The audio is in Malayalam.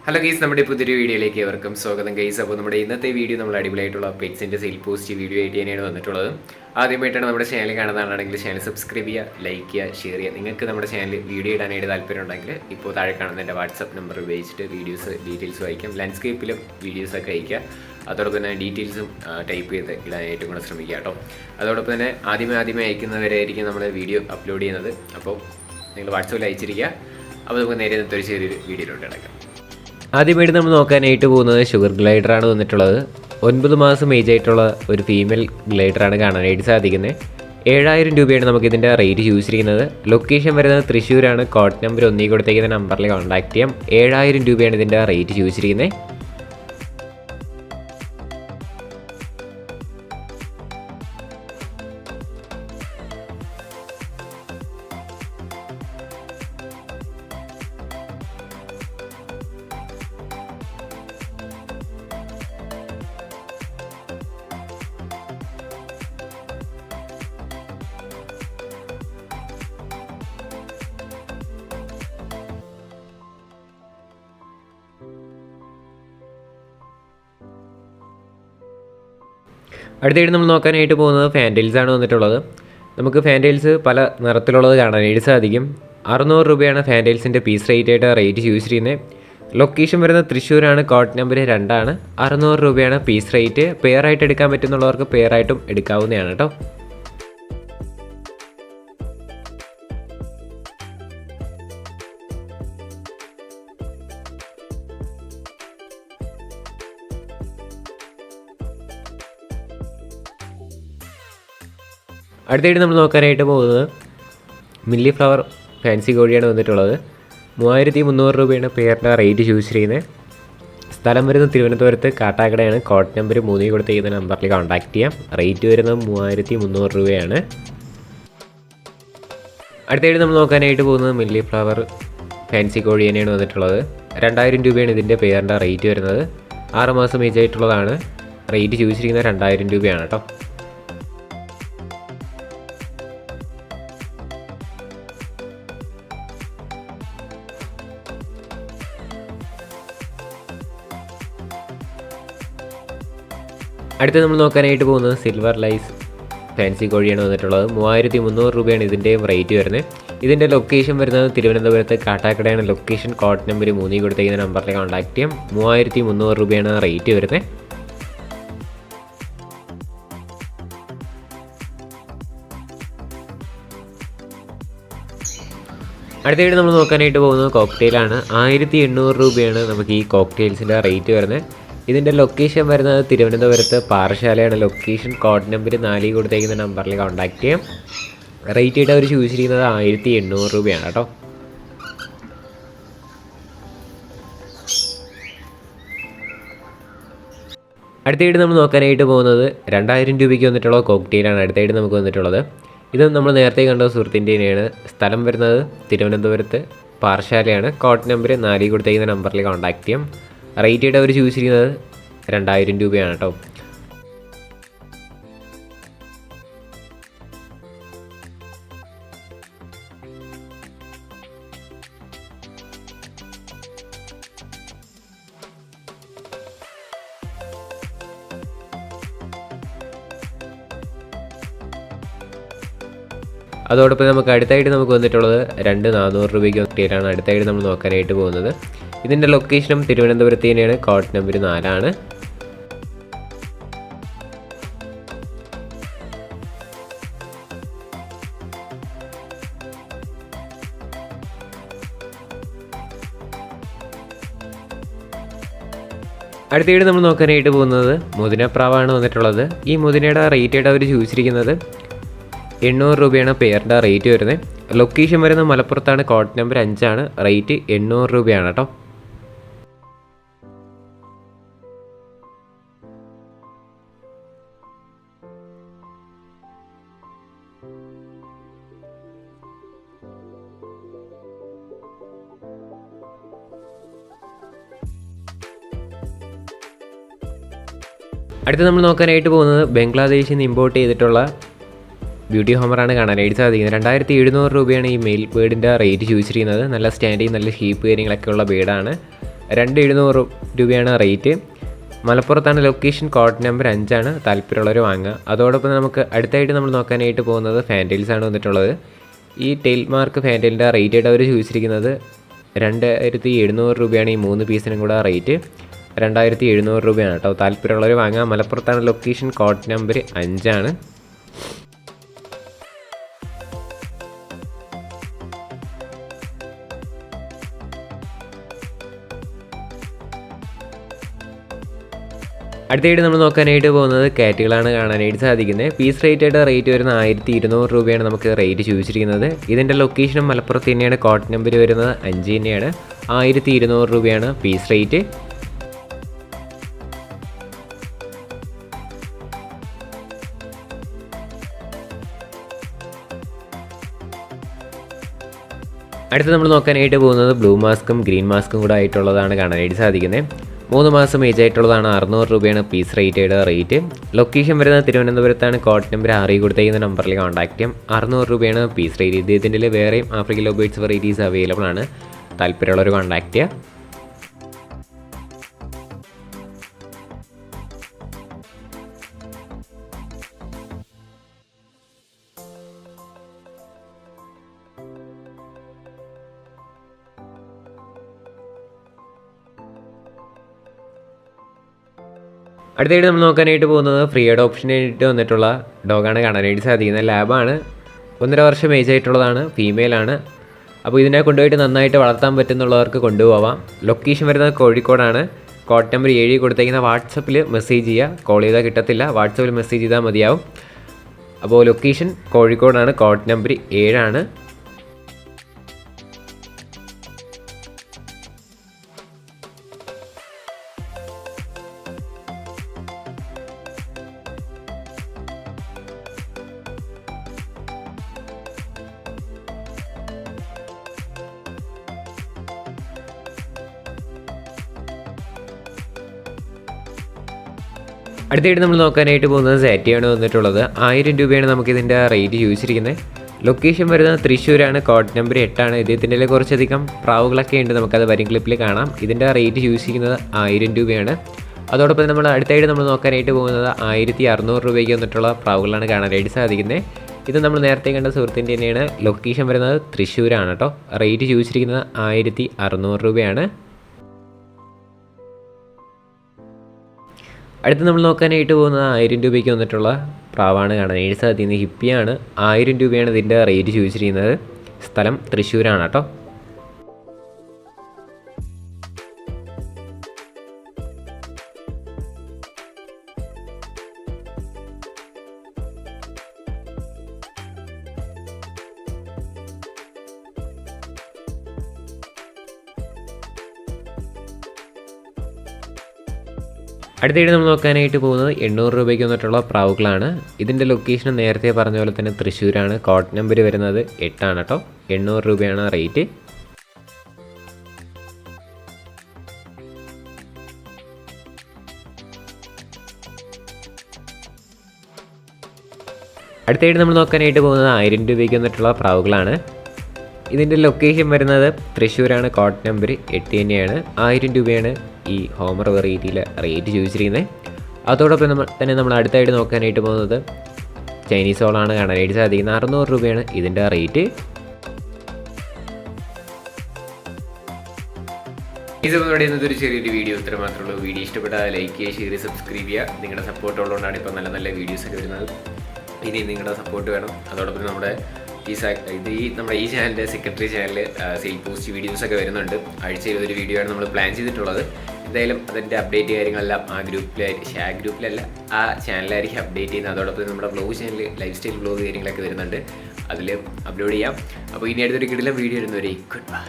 ഹലോ ഗൈസ്, നമ്മുടെ പുതിയൊരു വീഡിയോയിലേക്ക് ഏവർക്കും സ്വാഗതം ഗൈസ്. അപ്പോൾ നമ്മുടെ ഇന്നത്തെ വീഡിയോ നമ്മൾ അടിപൊളിയായിട്ടുള്ള പെറ്റ്സിൻ്റെ സെയിൽ പോസ്റ്റ് വീഡിയോ ആയിട്ട് തന്നെയാണ് വന്നിട്ടുള്ളത്. ആദ്യമായിട്ടാണ് നമ്മുടെ ചാനൽ കാണുന്നതാണെങ്കിൽ ചാനൽ സബ്സ്ക്രൈബ് ചെയ്യുക, ലൈക്ക് ചെയ്യുക, ഷെയർ ചെയ്യുക. നിങ്ങൾക്ക് നമ്മുടെ ചാനൽ വീഡിയോ ഇടാനായിട്ട് താല്പര്യം ഉണ്ടെങ്കിൽ ഇപ്പോൾ താഴെ കാണുന്ന എൻ്റെ വാട്സപ്പ് നമ്പർ ഉപയോഗിച്ചിട്ട് ഡീറ്റെയിൽസ് വായിക്കാം. ലാൻഡ്സ്കേപ്പിലും വീഡിയോസൊക്കെ അയക്കുക. അതോടൊപ്പം തന്നെ ഡീറ്റെയിൽസും ടൈപ്പ് ചെയ്ത് ഇടാനായിട്ടും കൂടെ ശ്രമിക്കുക കേട്ടോ. അതോടൊപ്പം തന്നെ ആദ്യമേ അയക്കുന്നവരായിരിക്കും നമ്മൾ വീഡിയോ അപ്ലോഡ് ചെയ്യുന്നത്. അപ്പോൾ നിങ്ങൾ വാട്സപ്പിൽ അയച്ചിരിക്കുക. അപ്പോൾ നമുക്ക് നേരെ ഇന്നത്തെ ഒരു ചെറിയൊരു വീഡിയോയിലോട്ട് കിടക്കാം. ആദ്യമായിട്ട് നമ്മൾ നോക്കാനായിട്ട് പോകുന്നത് ഷുഗർ ഗ്ലൈഡറാണ് വന്നിട്ടുള്ളത്. 9 മാസം ഏജ് ആയിട്ടുള്ള ഒരു ഫീമെയിൽ ഗ്ലൈഡറാണ് കാണാനായിട്ട് സാധിക്കുന്നത്. 7000 രൂപയാണ് നമുക്കിതിൻ്റെ റേറ്റ് ചോദിച്ചിരിക്കുന്നത്. ലൊക്കേഷൻ വരുന്നത് തൃശ്ശൂരാണ്. കോഡ് നമ്പർ 1 കൊടുത്തേക്കുന്ന നമ്പറിൽ കോൺടാക്ട് ചെയ്യാം. 7000 രൂപയാണ് ഇതിൻ്റെ റേറ്റ് ചോദിച്ചിരിക്കുന്നത്. അടുത്തായിട്ട് നമ്മൾ നോക്കാനായിട്ട് പോകുന്നത് ഫാൻറ്റെയിൽസാണ് വന്നിട്ടുള്ളത്. നമുക്ക് ഫാൻറ്റെയിൽസ് പല നിറത്തിലുള്ളത് കാണാനായിട്ട് സാധിക്കും. 600 രൂപയാണ് ഫാൻറ്റെയിൽസിൻ്റെ പീസ് റേറ്റ് ചോദിച്ചിരിക്കുന്നത്. ലൊക്കേഷൻ വരുന്നത് തൃശ്ശൂരാണ്. കോഡ് നമ്പർ 2 ആണ്. 600 രൂപയാണ് പീസ് റേറ്റ്. പെയറായിട്ട് എടുക്കാൻ പറ്റുന്നുള്ളവർക്ക് പെയറായിട്ടും എടുക്കാവുന്നതാണ് കേട്ടോ. അടുത്തായിട്ട് നമ്മൾ നോക്കാനായിട്ട് പോകുന്നത് മില്ലി ഫ്ലവർ ഫാൻസി കോഴിയാണ് വന്നിട്ടുള്ളത്. 3300 രൂപയാണ് പെയറിൻ്റെ റേറ്റ് ചോദിച്ചിരിക്കുന്നത്. സ്ഥലം വരുന്നത് തിരുവനന്തപുരത്ത് കാട്ടാക്കടയാണ്. കോഡ് നമ്പർ 3 കൊടുത്തേക്കുന്ന നമ്പറിൽ കോൺടാക്ട് ചെയ്യാം. റേറ്റ് വരുന്നത് 3300 രൂപയാണ്. അടുത്തായിട്ട് നമ്മൾ നോക്കാനായിട്ട് പോകുന്നത് മില്ലി ഫ്ലവർ ഫാൻസി കോഴി തന്നെയാണ് വന്നിട്ടുള്ളത്. 2000 രൂപയാണ് ഇതിൻ്റെ പെയറിൻ്റെ റേറ്റ് വരുന്നത്. 6 മാസം ഏജ് ആയിട്ടുള്ളതാണ്. റേറ്റ് ചോദിച്ചിരിക്കുന്നത് 2000 രൂപയാണ് കേട്ടോ. അടുത്ത് നമ്മൾ നോക്കാനായിട്ട് പോകുന്നത് സിൽവർ ലൈസ് ഫാൻസി കോഴിയാണ് വന്നിട്ടുള്ളത്. 3300 രൂപയാണ് ഇതിൻ്റെയും റേറ്റ് വരുന്നത്. ഇതിൻ്റെ ലൊക്കേഷൻ വരുന്നത് തിരുവനന്തപുരത്ത് കാട്ടാക്കടയാണ്. ലൊക്കേഷൻ കോഡ് നമ്പർ 3 കൊടുത്തേക്കുന്ന നമ്പറിൽ കോൺടാക്ട് ചെയ്യാം. 3300 രൂപയാണ് റേറ്റ് വരുന്നത്. അടുത്തായിട്ട് നമ്മൾ നോക്കാനായിട്ട് പോകുന്നത് കോക്ടെയിലാണ്. 1800 രൂപയാണ് നമുക്ക് ഈ കോക്ടെയിൽസിൻ്റെ റേറ്റ് വരുന്നത്. ഇതിൻ്റെ ലൊക്കേഷൻ വരുന്നത് തിരുവനന്തപുരത്ത് പാറശാലയാണ്. ലൊക്കേഷൻ കോഡ് നമ്പർ 4 കൊടുത്തേക്കുന്ന നമ്പറിൽ കോൺടാക്ട് ചെയ്യാം. റേറ്റ് ആയിട്ട് അവർ ചോദിച്ചിരിക്കുന്നത് 1800 രൂപയാണ് കേട്ടോ. അടുത്തായിട്ട് നമ്മൾ നോക്കാനായിട്ട് പോകുന്നത് 2000 രൂപയ്ക്ക് വന്നിട്ടുള്ള കോക്ടെയിലാണ് അടുത്തായിട്ട് നമുക്ക് വന്നിട്ടുള്ളത്. ഇത് നമ്മൾ നേരത്തെ കണ്ട സുഹൃത്തിൻ്റെ തന്നെയാണ്. സ്ഥലം വരുന്നത് തിരുവനന്തപുരത്ത് പാറശാലയാണ്. കോഡ് നമ്പർ 4 കൊടുത്തേക്കുന്ന നമ്പറിൽ കോൺടാക്ട് ചെയ്യാം. റേറ്റ് ആയിട്ട് അവർ ചോദിച്ചിരിക്കുന്നത് 2000 രൂപയാണ് കേട്ടോ. അതോടൊപ്പം നമുക്ക് അടുത്തായിട്ട് നമുക്ക് വന്നിട്ടുള്ളത് 2400 രൂപയ്ക്ക് വന്നിട്ടാണ് അടുത്തായിട്ട് നമ്മൾ നോക്കാനായിട്ട് പോകുന്നത്. ഇതിൻ്റെ ലൊക്കേഷനും തിരുവനന്തപുരത്ത് തന്നെയാണ്. കോഡ് നമ്പർ 4 ആണ്. അടുത്തായിട്ട് നമ്മൾ നോക്കാനായിട്ട് പോകുന്നത് മുതിനപ്രാവാണ് വന്നിട്ടുള്ളത്. ഈ മുതിനയുടെ റേറ്റ് ആയിട്ട് അവർ ചോദിച്ചിരിക്കുന്നത് 800 രൂപയാണ് പെയറിൻ്റെ റേറ്റ് വരുന്നത്. ലൊക്കേഷൻ വരുന്നത് മലപ്പുറത്താണ്. കോഡ് നമ്പർ 5 ആണ്. റേറ്റ് 800 രൂപയാണ് കേട്ടോ. അടുത്ത് നമ്മൾ നോക്കാനായിട്ട് പോകുന്നത് ബംഗ്ലാദേശിൽ നിന്ന് ഇമ്പോർട്ട് ചെയ്തിട്ടുള്ള ബ്യൂട്ടി ഹോമറാണ് കാണാനായിട്ട് സാധിക്കുന്നത്. 2700 രൂപയാണ് ഈ മെയിൽ ബേഡിൻ്റെ റേറ്റ് ചോദിച്ചിരിക്കുന്നത്. നല്ല സ്റ്റാൻഡിങ്, നല്ല ഷീപ്പ് കാര്യങ്ങളൊക്കെ ഉള്ള ബേഡാണ്. 2700 രൂപയാണ് റേറ്റ്. മലപ്പുറത്താണ് ലൊക്കേഷൻ. കോഡ് നമ്പർ 5 താല്പര്യമുള്ളവർ വാങ്ങുക. അതോടൊപ്പം നമുക്ക് അടുത്തായിട്ട് നമ്മൾ നോക്കാനായിട്ട് പോകുന്നത് ഫാൻറ്റെയിൽസാണ് വന്നിട്ടുള്ളത്. ഈ ടെയിൽ മാർക്ക് ഫാൻറ്റെയിലിൻ്റെ റേറ്റ് ആയിട്ട് അവർ ചോദിച്ചിരിക്കുന്നത് 2700 രൂപയാണ്. ഈ 3 പീസിനും കൂടെ റേറ്റ് 2700 രൂപയാണ് കേട്ടോ. താല്പര്യമുള്ളവർ വാങ്ങുക. മലപ്പുറത്താണ് ലൊക്കേഷൻ. Code number 5. അടുത്തായിട്ട് നമ്മൾ നോക്കാനായിട്ട് പോകുന്നത് കാറ്റുകളാണ് കാണാനായിട്ട് സാധിക്കുന്നത്. പീസ് റേറ്റായിട്ട് റേറ്റ് വരുന്ന 1200 രൂപയാണ് നമുക്ക് റേറ്റ് ചോദിച്ചിരിക്കുന്നത്. ഇതിൻ്റെ ലൊക്കേഷനും മലപ്പുറത്ത് തന്നെയാണ്. കോഡ് നമ്പർ വരുന്നത് 5 തന്നെയാണ്. 1200 രൂപയാണ് പീസ് റേറ്റ്. അടുത്ത് നമ്മൾ നോക്കാനായിട്ട് പോകുന്നത് ബ്ലൂ മാസ്കും ഗ്രീൻ മാസ്കും കൂടെ ആയിട്ടുള്ളതാണ് കാണാനായിട്ട് സാധിക്കുന്നത്. 3 മാസം ഏജ് ആയിട്ടുള്ളതാണ്. 600 രൂപയാണ് പീസ് റേറ്റ്. ലൊക്കേഷൻ വരുന്നത് തിരുവനന്തപുരത്താണ്. കോഡ് നമ്പർ 6 കൊടുത്തേക്കുന്ന നമ്പറിൽ കോൺടാക്ട് ചെയ്യാം. 600 രൂപയാണ് പീസ് റേറ്റ്. ഇദ്ദേഹത്തിൻ്റെ വേറെയും African love birds varieties available ആണ്. താല്പര്യമുള്ളവർ കോൺടാക്ട് ചെയ്യുക. അടുത്തായിട്ട് നമ്മൾ നോക്കാനായിട്ട് പോകുന്നത് ഫ്രീ അഡോപ്ഷനായിട്ട് വന്നിട്ടുള്ള ഡോഗാണ് കാണാനായിട്ട് സാധിക്കുന്നത്. ലാബാണ്. 1.5 വർഷം ഏജ് ആയിട്ടുള്ളതാണ്. ഫീമെയിലാണ്. അപ്പോൾ ഇതിനെ കൊണ്ടുപോയിട്ട് നന്നായിട്ട് വളർത്താൻ പറ്റുന്നുള്ളവർക്ക് കൊണ്ടുപോകാം. ലൊക്കേഷൻ വരുന്നത് കോഴിക്കോടാണ്. കോഡ് നമ്പർ 7 കൊടുത്തേക്കുന്ന വാട്സപ്പിൽ മെസ്സേജ് ചെയ്യുക. കോൾ ചെയ്താൽ കിട്ടത്തില്ല. വാട്സപ്പിൽ മെസ്സേജ് ചെയ്താൽ മതിയാവും. അപ്പോൾ ലൊക്കേഷൻ കോഴിക്കോടാണ്. Code number 7. അടുത്തായിട്ട് നമ്മൾ നോക്കാനായിട്ട് പോകുന്നത് സാറ്റിയാണ് വന്നിട്ടുള്ളത്. 1000 രൂപയാണ് നമുക്കിതിൻ്റെ റേറ്റ് ചോദിച്ചിരിക്കുന്നത്. ലൊക്കേഷൻ വരുന്നത് തൃശ്ശൂരാണ്. Code number 8. ഇദ്ദേഹത്തിൻ്റെ കുറച്ചധികം പ്രാവുകളൊക്കെ ഉണ്ട്. നമുക്കത് വരും ക്ലിപ്പിൽ കാണാം. ഇതിൻ്റെ റേറ്റ് ചോദിച്ചിരിക്കുന്നത് 1000 രൂപയാണ്. അതോടൊപ്പം നമ്മൾ അടുത്തായിട്ട് നമ്മൾ നോക്കാനായിട്ട് പോകുന്നത് 1600 രൂപയ്ക്ക് വന്നിട്ടുള്ള പ്രാവുകളാണ് കാണാനായിട്ട് സാധിക്കുന്നത്. ഇത് നമ്മൾ നേരത്തെ കണ്ട സുഹൃത്തിൻ്റെ തന്നെയാണ്. ലൊക്കേഷൻ വരുന്നത് തൃശ്ശൂരാണ് കേട്ടോ. റേറ്റ് ചോദിച്ചിരിക്കുന്നത് 1600 രൂപയാണ്. അടുത്ത് നമ്മൾ നോക്കാനായിട്ട് പോകുന്നത് 1000 രൂപയ്ക്ക് വന്നിട്ടുള്ള പ്രാവാണ് കാണാനായിട്ട് സാധിക്കുന്നത്. ഹിപ്പിയാണ്. 1000 രൂപയാണ് ഇതിൻ്റെ റേറ്റ് ചോദിച്ചിരിക്കുന്നത്. സ്ഥലം തൃശ്ശൂരാണ് കേട്ടോ. അടുത്തായിട്ട് നമ്മൾ നോക്കാനായിട്ട് പോകുന്നത് 800 രൂപയ്ക്ക് വന്നിട്ടുള്ള പ്രാവുകളാണ്. ഇതിൻ്റെ ലൊക്കേഷൻ നേരത്തെ പറഞ്ഞ പോലെ തന്നെ തൃശ്ശൂരാണ്. കോഡ് നമ്പർ വരുന്നത് 8 കേട്ടോ. 800 രൂപയാണ് റേറ്റ്. അടുത്തായിട്ട് നമ്മൾ നോക്കാനായിട്ട് പോകുന്നത് 1000 രൂപയ്ക്ക് വന്നിട്ടുള്ള പ്രാവുകളാണ്. ഇതിൻ്റെ ലൊക്കേഷൻ വരുന്നത് തൃശ്ശൂരാണ്. കോഡ് നമ്പർ 8 തന്നെയാണ്. 1000 രൂപയാണ് ഈ ഹോമർ വെറൈറ്റിയിൽ റേറ്റ് ചോദിച്ചിരിക്കുന്നത്. അതോടൊപ്പം നമ്മൾ അടുത്തായിട്ട് നോക്കാനായിട്ട് പോകുന്നത് ചൈനീസ് ഹോളാണ് കാണാനായിട്ട് സാധിക്കുന്നത്. 600 രൂപയാണ് ഇതിൻ്റെ റേറ്റ്. ഇതുപോലെ ഇന്നതൊരു ചെറിയൊരു വീഡിയോ ഇത്ര മാത്രമേ ഉള്ളൂ. വീഡിയോ ഇഷ്ടപ്പെട്ടാൽ ലൈക്ക് ചെയ്യുക, ഷെയർ ചെയ്യുക, സബ്സ്ക്രൈബ് ചെയ്യുക. നിങ്ങളുടെ സപ്പോർട്ട് ഉള്ളതുകൊണ്ടാണ് ഇപ്പോൾ നല്ല നല്ല വീഡിയോസൊക്കെ വരുന്നത്. ഇനി നിങ്ങളുടെ സപ്പോർട്ട് വേണം. അതോടൊപ്പം നമ്മുടെ ഈ ചാനലിൻ്റെ സെക്രട്ടറി ചാനലിൽ സെയിൽ പോസ്റ്റ് വീഡിയോസൊക്കെ വരുന്നുണ്ട്. ആഴ്ചയിൽ ഒരു വീഡിയോ ആണ് നമ്മൾ പ്ലാൻ ചെയ്തിട്ടുള്ളത്. എന്തായാലും അതിൻ്റെ അപ്ഡേറ്റ് കാര്യങ്ങളെല്ലാം ആ ഗ്രൂപ്പിലല്ല ആ ചാനലായിരിക്കും അപ്ഡേറ്റ് ചെയ്യുന്നത്. അതോടൊപ്പം നമ്മുടെ vlog channel life style vlog കാര്യങ്ങളൊക്കെ വരുന്നുണ്ട്. അതിൽ അപ്ലോഡ് ചെയ്യാം. അപ്പോൾ ഇനി അടുത്തൊരു കിടിലൻ വീഡിയോ വരുന്നവരെ ഗുഡ് ബൈ.